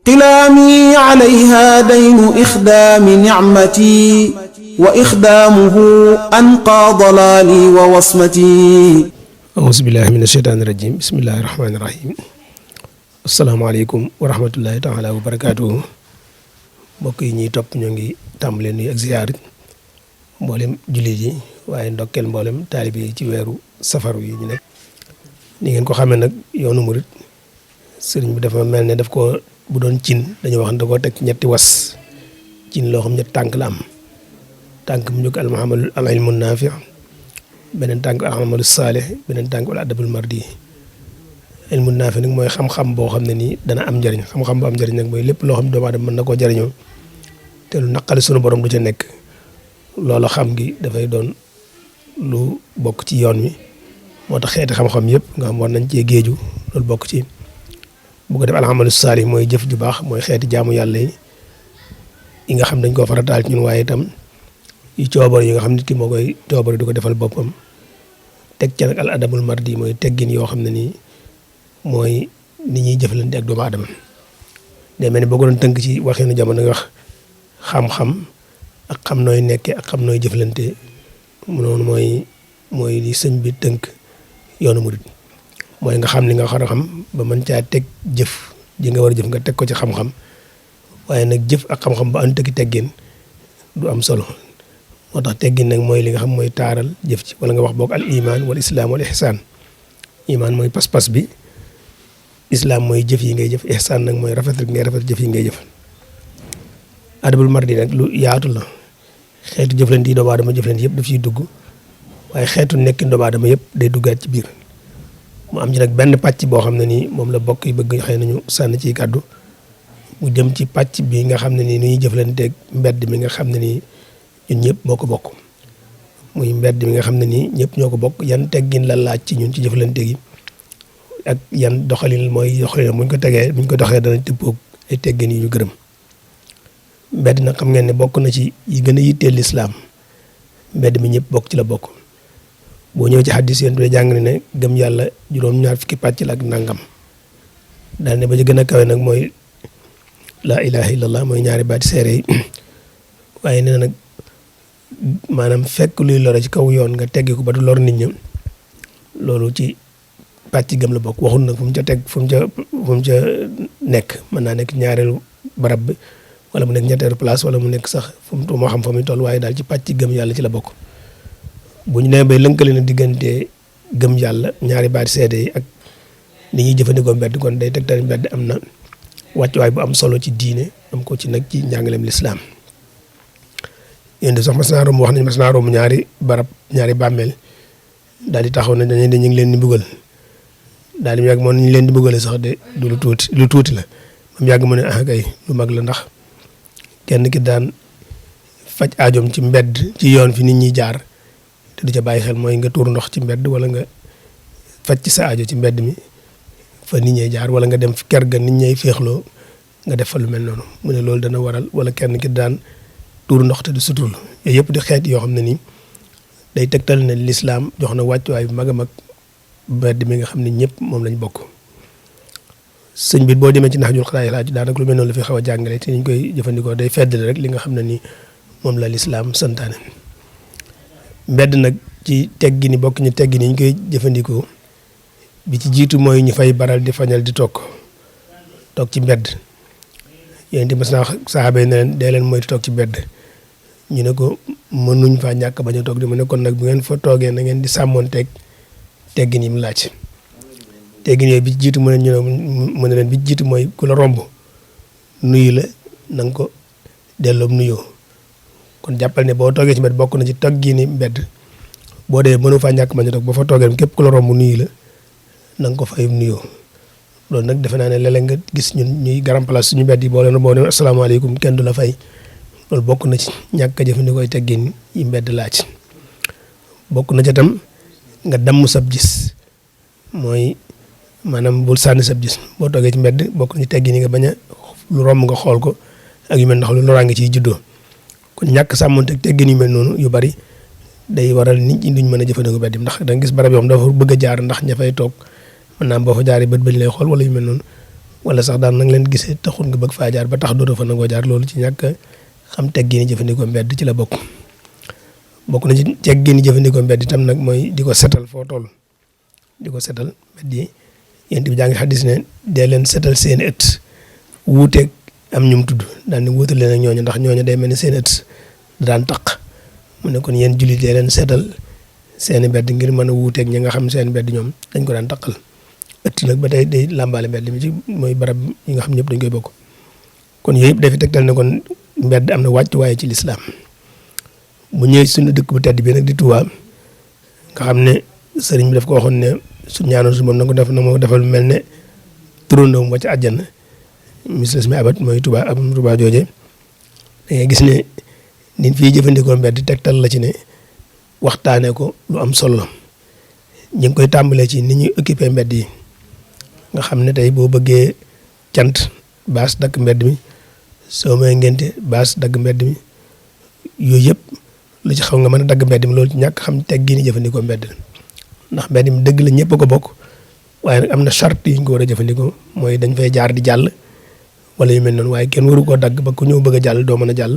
قلامي عليها دين إخدام نعمتي وإخدامه أنقى ضلالي ووصمتي. أعوذ بالله من الشيطان الرجيم. بسم الله الرحمن الرحيم. السلام عليكم ورحمة الله تعالى وبركاته. mbokk yi ñuy topp ñoo ngi tàmbale nuyu ak ziyaar mboolem jullit yi waaye ndokkeel mboolem taalibe yi ci weeru safar yi ñu nekk. ni ngeen ko xamee nag yoonu murit sëriñ bi dafa mel ne daf ko bu doon cin dañoo wax ne da koo teg ñetti was cin loo xam ñetti tànk la am. tànk mu njëkk al ilmu naafi, beneen tànk al amalu saalih, beneen tànk al adabul mardi. ilmu naafi nag mooy xam-xam boo xam ne nii dana am njëriñ. xam-xam bu am njëriñ nag mooy lépp loo xam ne doomu aadama mën na koo jëriñoo te lu naqari sunu borom du ca nekk. loolu xam gi dafay doon lu bokk ci yoon wi moo tax xeeti xam-xam yëpp nga xam war nañ cee géeju loolu bokk ci. bu ko def al amalu saalih mooy jëf ju baax, mooy xeeti jaamu yàlla yi nga xam dañ koo farataal ci ñun, waaye itam yu coobar yi nga xam nit ki moo koy coobar di ko defal boppam. teg ca nag al adabul mardi mooy teggin yoo xam ne nii mooy ni ñuy jëflante ak doomu aadama. day mel ni boo ko doon tënk ci waxinu jamono nga wax xam-xam ak xam nooy nekkee ak xam nooy jëflante noonu mooy li sëñ bi tënk yoonu murid. mooy nga xam li nga war a xam ba mën caa teg jëf ji nga war a jëf nga teg ko ci xam-xam, waaye nag jëf ak xam-xam ba ànd ak teggin du am solo. moo tax teggin nag mooy li nga xam mooy taaral jëf ci, wala nga wax boog al iman wal islam wal ihsan. iman mooy pas-pas bi, islam mooy jëf yi ngay jëf, ihsan nag mooy rafet rek ngay rafet jëf yi ngay jëf. adabul mardi nag lu yaatu la, xeetu jëflante yi doomu aadama jëflante yëpp daf ciy dugg, waaye xeetu nekkin doomu aadama yëpp day duggaat ci biir. mu am ci nag benn pàcc boo xam ne nii moom la bokk yi bëgg xëy nañu sànni ci kàddu mu jëm ci pàcc bi nga xam ne nii nu ñuy jëflanteeg mbedd mi nga xam ne nii ñun ñëpp moo ko bokk. muy mbedd mi nga xam ne nii ñëpp ñoo ko bokk, yan teggin la laaj ci ñun ci jëflante gi ak yan doxalin mooy doxalin buñ ko doxee dana tëppoog ay teggin yu ñu gërëm. mbedd nag xam ngeen ne bokk na ci yi gën a yitteel lislaam. mbedd mi ñëpp bokk ci la bokk. boo ñëwee ci xaddis yéen du jàng ne gëm yàlla juróom-ñaar fukki pàcc la ak nangam. daal ne ba ci gën a kawe nag mooy laa ilaha illallah, mooy ñaari baati seere yi. waaye nee na nag maanaam fekk luy lore ci kaw yoon nga teggi ko ba du lor nit ñi, loolu ci pàcc gëm la bokk. waxul nag fu mu ca nekk, mën naa nekk ñaareelu barab bi wala mu nekk ñetteelu place wala mu nekk sax moo xam fa muy toll, waaye daal ci pàcc gëm yàlla ci la bokk. bu ñu nee bay lënkale na diggante gëm yàlla ñaari baati seede yi ak ni ñuy jëfandikoo mbedd, kon day tegtal mbedd am na wàccuwaay bu am solo ci diine, am ko ci nag ci njàngaleem lislaam. yéen de sax mas naa romb wax nañ mas naa romb ñaari barab ñaari bàmmeel daal di taxaw ne dañu ngi leen di mbugal. daal di mu yàgg moom ñu leen di mbugale sax de du lu tuuti la. mu yàgg mu ne ah kay lu mag la, ndax kenn ki daan faj aajoom ci mbedd ci yoon fi nit ñi jaar te du ca bàyyi xel, mooy nga tuur ndox ci mbedd wala nga faj ci sa aajo ci mbedd mi fa nit ñee jaar, wala nga dem kër ga nit ñay féexloo nga def fa lu mel noonu. mu ne loolu dana waral, wala kenn ki daan tuur ndox te du suturlu. yooyu yëpp di xeet yoo xam ne nii day tegtal ne lislaam jox na wàccuwaay bu mag a mag mbedd mi nga xam ne ñëpp moom lañ bokk. sëñ bi boo demee ci Nahjul Qadaa'il Haaj daanaka lu mel noonu la fi xaw a jàngale te ñu koy jëfandikoo day feddali rek li nga xam ne nii moom la lislaam santaane. mbedd nag ci teggi ni bokk ñu teggi ni ñu koy jëfandikoo bi ci jiitu mooy ñu fay baral di fañal di toog ci mbedd. yéen di mas naa saxaaba yi ne leen dee leen moytu toog ci mbedd. ñu ne ko mënuñ faa ñàkk bañ a toog di mu ne kon nag bu ngeen fa toogee na ngeen di sàmmoon teggin yi mu laaj. teggin yooyu bi ci jiitu mu ne leen bi ci jiitu mooy ku la romb nuyu la na nga ko delloo nuyoo. kon jàppal ne boo toogee ci mbedd bokk na ci toggi ni mbedd boo dee mënu faa ñàkk bañ a toog ba fa toogee képp ku la romb nuyu la na nga ko fay nuyoo. loolu nag defe naa ne léeg-léeg nga gis ñun ñuy garam place suñu mbedd yi boo ne asalaamaaleykum kenn du la fay. loolu bokk na ci ñàkk a jëfandikoo teggin yi mbedd laaj. bokk na ca tam nga damm sab gis, mooy maanaam bul sànni sab gis boo toogee ci mbedd bokk na ci teggin yi nga bañ a lu romb nga xool ko ak yu mel ndax lu loraange ciy juddoo. kon ñàkk sàmmonte teggin yu mel noonu yu bari day waral nit ñi duñ mën a jëfandikoo mbedd ndax da nga gis barab yoo xam dafa bëgg a jaar ndax ña fay toog mën naa boo fa jaaree bët bañ lay xool wala yu mel noonu wala sax daan nang leen gisee taxul nga bëgg faa jaar ba tax dootoo fa nangoo jaar loolu ci ñàkk xam teggini jëfandikoo mbedd ci la bokk na ci teggini jëfandikoo mbedd itam nag mooy di ko setal foo toll di ko setal mbedd yi yéen bi jaa ngi xaddis ne dee leen setal seen ëtt wuuteeg am ñum tudd daan ni wuutal leen ak ñooñu ndax ñooñu day mel ni seen ëtt daan taq mu ne kon yéen jullit dee leen setal seeni mbedd ngir mën a wuuteeg ñi nga xam seen mbedd ñoom dañ ko daan taqal ëtt nag ba tey day làmbaale mbedd mi ci mooy barab yi nga xam ñëpp dañ koy bokk kon yooyu yëpp dafi tegtal ne kon mbedd am na wàccuwaay ci lislaam bu ñëwee suñu dëkk bu tedd bi nag di Tuubaa nga xam ne sëriñ bi daf ko waxoon ne su ñaanoon su moom na ko def na moo defal mel ne turandoom wàcc àjjana mislas mi abat mooy Tuubaa jooje da ngay gis ne nit fii jëfandikoo mbedd tegtal la ci ne waxtaanee ko lu am solo ñu ngi koy tàmbalee ci ni ñuy occupé mbedd yi nga xam ne tey boo bëggee cant baas dagg mbedd mi soo may ngente baas dagg mbedd mi yooyu yëpp lu ci xaw nga mën a dagg mbedd mi loolu ci ñàkk xam teg gi ni jëfandikoo mbedd ndax mbedd mi dëgg la ñëpp a ko bokk waaye nag am na charte yi ñu ko war a jëfandikoo mooy dañ fay jaar di jàll wala yu mel noonu waaye kenn waru koo dagg ba ku ñëw bëgg a jàll doo mën a jàll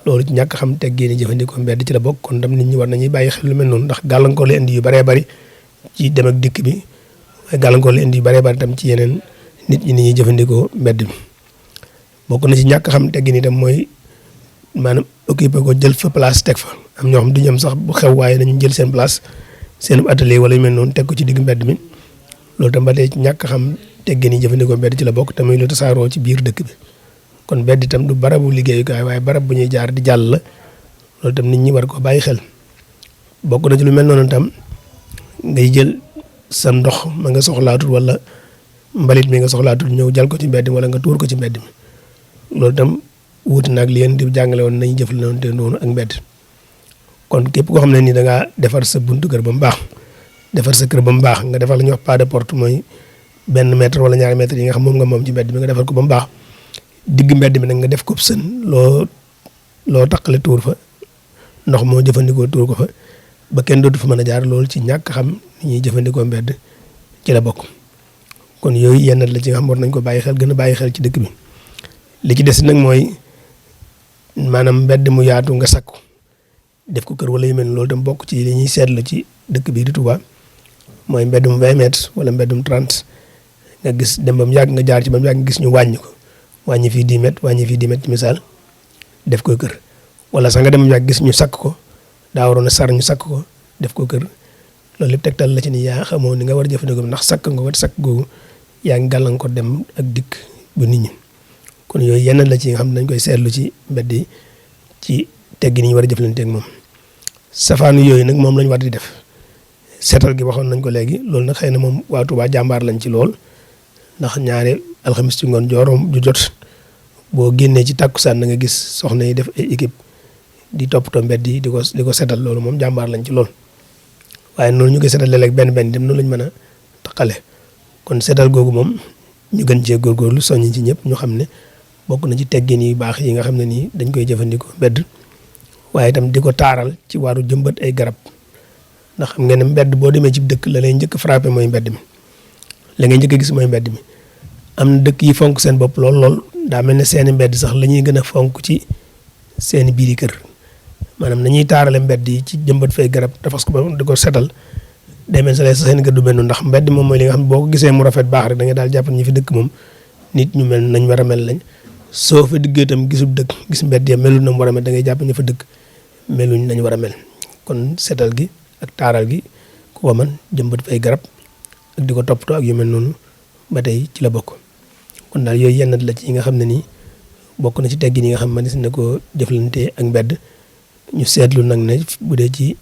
loolu ci ñàkk xam teg gi ni jëfandikoo mbedd ci la bokk kon tam nit ñi war nañuy bàyyi xel lu mel noonu ndax gàllankoor la indi yu bëree bëri ci dem ak dikk bi waaye gàllankoor la indi yu bëree bëri tam ci yeneen nit ñi ni ñuy jëfandikoo mbedd mi bokk na ci ñàkk xam teggin itam mooy maanaam occupé ko jël fa place teg fa am ñoo xam du ñoom sax bu xew waaye dañu jël seen place seen atelier wala yu mel noonu teg ko ci digg mbedd mi loolu tam ba tey ci ñàkk xam teggin yi jëfandikoo mbedd ci la bokk te muy lu tasaaroo ci biir dëkk bi kon mbedd itam du barabu liggéeyukaay waaye barab bu ñuy jaar di jàll la loolu tam nit ñi war ko bàyyi xel bokk na ci lu mel noonu tam ngay jël sa ndox ma nga soxlaatul wala mbalit mi nga soxlaatul ñëw jal ko ci mbedd mi wala nga tuur ko ci mbedd mi loolu tam wuute naag li yéen di jàngale woon nañu jëflante noonu ak mbedd kon képp koo xam ne ni da ngaa defar sa buntu kër ba mu baax defar sa kër ba mu baax nga defar la ñuy wax pas de porte mooy benn mètre wala ñaari mètre yi nga xam moom nga moom ci mbedd mi nga defar ko ba mu baax digg mbedd mi nag nga def ko sën loo taqale tuur fa ndox moo jëfandikoo tuur ko fa ba kenn dootu fa mën a jaar loolu ci ñàkk xam ni ñuy jëfandikoo mbedd ci la bokk kon yooyu yenn la ci nga xam war nañ ko bàyyi xel gën a bàyyi xel ci dëkk bi li ci des nag mooy maanaam mbedd mu yaatu nga sakku def ko kër wala yu mel loolu tam bokk ci li ñuy seetlu ci dëkk bi di Touba mooy mbedd mu 20 mètres wala mbedd mu 30 nga gis dem ba mu yàgg nga jaar ci ba mu yàgg nga gis ñu wàññi ko wàññi fii 10 mètres wàññi fii 10 mètres ci misaal def ko kër wala sax nga dem ba mu yàgg gis ñu sakk ko daa waroon a sar ñu sakk ko def ko kër loolu lépp tegtal la ci ni yaa xamoo ni nga war a jëfandikoo ndax sakk nga wat sakk googu yaa ngi gàllankoor dem ak dikk bu nit ñi kon yooyu yenn la ci nga xam ne dañ koy seetlu ci mbedd yi ci teggi ni ñu war a jëflanteeg moom safaanu yooyu nag moom lañ war di def seetal gi waxoon nañ ko léegi loolu nag xëy na moom waa Touba jàmbaar lañ ci lool ndax ñaari alxamis ci ngoon jooroom ju jot boo génnee ci tàkkusaan na nga gis soxna yi def ay équipe di toppatoo mbedd yi di ko seetal loolu moom jàmbaar lañ ci lool waaye noonu ñu koy seetal léeg-léeg benn dem noonu lañ mën a taqale kon seetal googu moom ñu gën cee góorgóorlu soññ ci ñëpp ñu xam ne bokk na ci teggin yu baax yi nga xam ne nii dañ koy jëfandikoo mbedd waaye itam di ko taaral ci waaru jëmbat ay garab ndax xam ngeen ne mbedd boo demee ci dëkk la lay njëkk frappé mooy mbedd mi la ngay njëkk a gis mooy mbedd mi am na dëkk yi fonk seen bopp lool daa mel ne seeni mbedd sax la ñuy gën a fonk ci seeni biiri kër maanaam nañuy taarale mbedd yi ci jëmbat fay garab dafas ko ba di ko setal day mel sa seen kër du benn ndax mbedd moom mooy li nga xam ne boo ko gisee mu rafet baax rek da nga daal jàpp ñi fi dëkk moom nit ñu mel nañ war a mel lañ soo fa diggee itam gisub dëkk gis mbedd ya melul na mu war a mel da ngay jàpp ñu fa dëkk meluñ nañ war a mel kon setal gi ak taaral gi ku ko mën jëmbat fay garab ak di ko toppatoo ak yu mel noonu ba tey ci la bokk kon daal yooyu yenn la ci yi nga xam ne nii bokk na ci teggin yi nga xam ne si ne ko jëflante ak mbedd ñu seetlu nag ne bu dee ci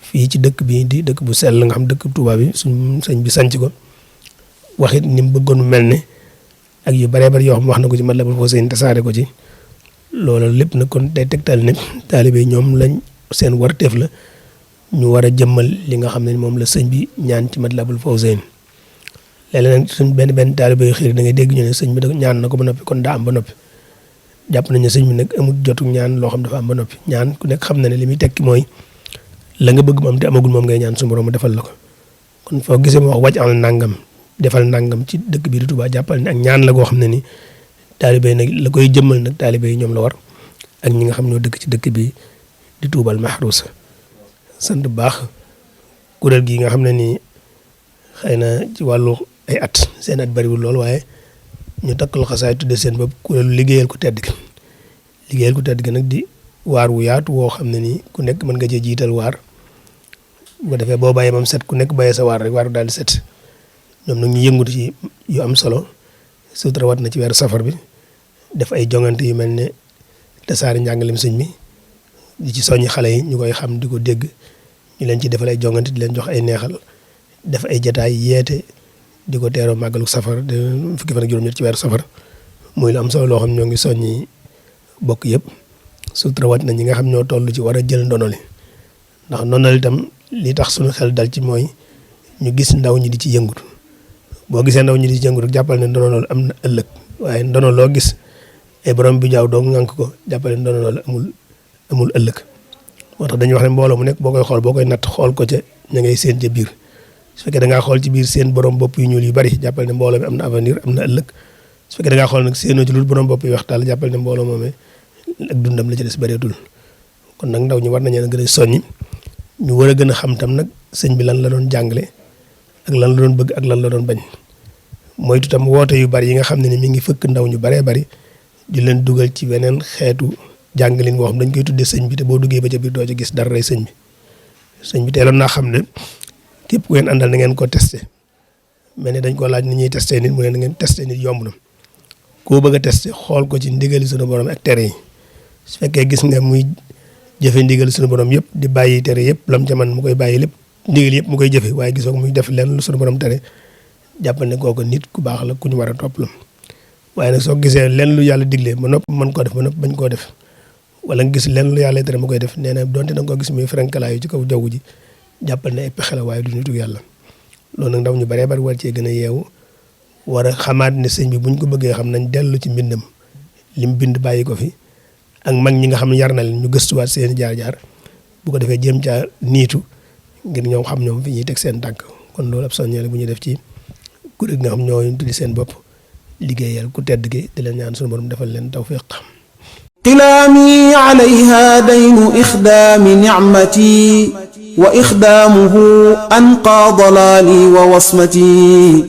fii ci dëkk bi di dëkk bu sell nga xam dëkk Touba bi suñ sëñ bi sanc ko waxit ni mu bëggoon mu mel ne ak yu baree bari yoo xam wax na ko ci Matlabul Fawzayni tasaare ko ci loolu lépp nag kon day tegtal ne taalibe ñoom lañ seen warteef la ñu war a jëmmal li nga xam ne moom la sëñ bi ñaan ci Matlabul Fawzayni léeg-léeg nag suñ benn taalibe yu xiir da ngay dégg ñu ne sëñ bi da ñaan na ko ba noppi kon daa am ba noppi jàpp nañ ne sëñ bi nag amul jotu ñaan loo xam dafa am ba noppi ñaan ku nekk xam na ne li muy tekki mooy la nga bëgg moom te amagul moom ngay ñaan su borom mu defal la ko kon foo gisee mu wax wàcc al nangam defal nangam ci dëkk bi di Touba jàppal ne ak ñaan la goo xam ne ni taalibe yi nag la koy jëmmal nag taalibe yi ñoom la war ak ñi nga xam ñoo dëkk ci dëkk bi di Touba al Mahrousa sant bu baax kuréel gi nga xam ne nii xëy na ci wàllu ay at seen at bariwul lool waaye ñu takkal xasaay tudde seen bopp kuréelu liggéeyal ku tedd gi nag di waar wu yaatu woo xam ne nii ku nekk mën nga cee jiital waar bu ko defee boo bàyyee moom set ku nekk bàyyee sa waar rek waar daal di set ñoom nag ñu yëngutu ci yu am solo surtout rawat na ci weeru safar bi def ay jongante yu mel ne tasaare njàngalem sëñ mi di ci soññi xale yi ñu koy xam di ko dégg ñu leen ci defal ay jongante di leen jox ay neexal def ay jataay yeete di ko teeroo màggalu safar de fukki fan ak juróom-ñett ci weeru safar muy lu am solo loo xam ñoo ngi soññi bokk yëpp surtout rawat na ñi nga xam ñoo toll ci war a jël ndono li ndax ndono li itam li tax suñu xel dal ci mooy ñu gis ndaw ñi di ci yëngutu boo gisee ndaw ñi di ci yëngutu jàppal ne ndono loolu am na ëllëg waaye ndono loo gis ay borom bi jaaw doo ŋànk ko jàppal ne ndono loolu amul ëllëg moo tax dañuy wax ne mbooloo mu nekk boo koy xool boo koy natt xool ko ca ña ngay seen ca biir su fekkee da ngaa xool ci biir seen borom bopp yu ñuul yu bari jàppal ne mbooloo mi am na avenir am na ëllëg su fekkee da ngaa xool nag seenoo ci lu borom bopp yu waxtaan jàppal ne mbooloo moomee ak dundam la ci des bëreetul kon nag ndaw ñi war nañu gën a soññi ñu war a gën a xam tam nag sëñ bi lan la doon jàngale ak lan la doon bëgg ak lan la doon bañ moytu tam woote yu bari yi nga xam ne ni mi ngi fëkk ndaw ñu baree bari di leen dugal ci weneen xeetu jàngalin boo xam dañ koy tuddee sëñ bi te boo duggee ba ca biir doo ci gis dara rey sëñ bi teeloon naa xam ne képp ku ngeen àndal na ngeen ko testé mais ne dañ ko laaj ni ñuy testé nit mu ne na ngeen testé nit yomb na koo bëgg a testé xool ko ci ndigali sunu borom ak tere yi su fekkee gis nga muy jëfe ndigal sunu borom yëpp di bàyyi tere yëpp lam ca man mu koy bàyyi lépp ndigal yëpp mu koy jëfe waaye gisoo ko muy def leen lu sunu borom tere jàppal ne kooku nit ku baax la ku ñu war a topp la waaye nag soo gisee leen lu yàlla diglee ba nopp mën koo def ba nopp bañ koo def wala nga gis leen lu yàlla tere mu koy def nee na donte da nga ko gis muy frenkalaayu ci kaw jaww ji jàppal ne ay pexe la waaye du nitu yàlla loolu nag ndaw ñu baree bari war cee gën a yeewu war a xamaat ne sëñ bi buñ ko bëggee xam nañ dellu ci mbindam lim bind bàyyi ko fi ak mag ñi nga xam ne yar na leen ñu gëstuwaat seen jaar-jaar bu ko defee jéem caa niitu ngir ñoom xam ñoom fi ñuy teg seen tànk kon loolu ab soññee la bu ñuy def ci kuréel nga xam ñoo tuddi seen bopp liggéeyal ku tedd gi di leen ñaan suñu borom defal leen tawfiq qilaami alayha daynu ixdaami nicmati wa ixdaamuhu anqaa dalaali wa wasmati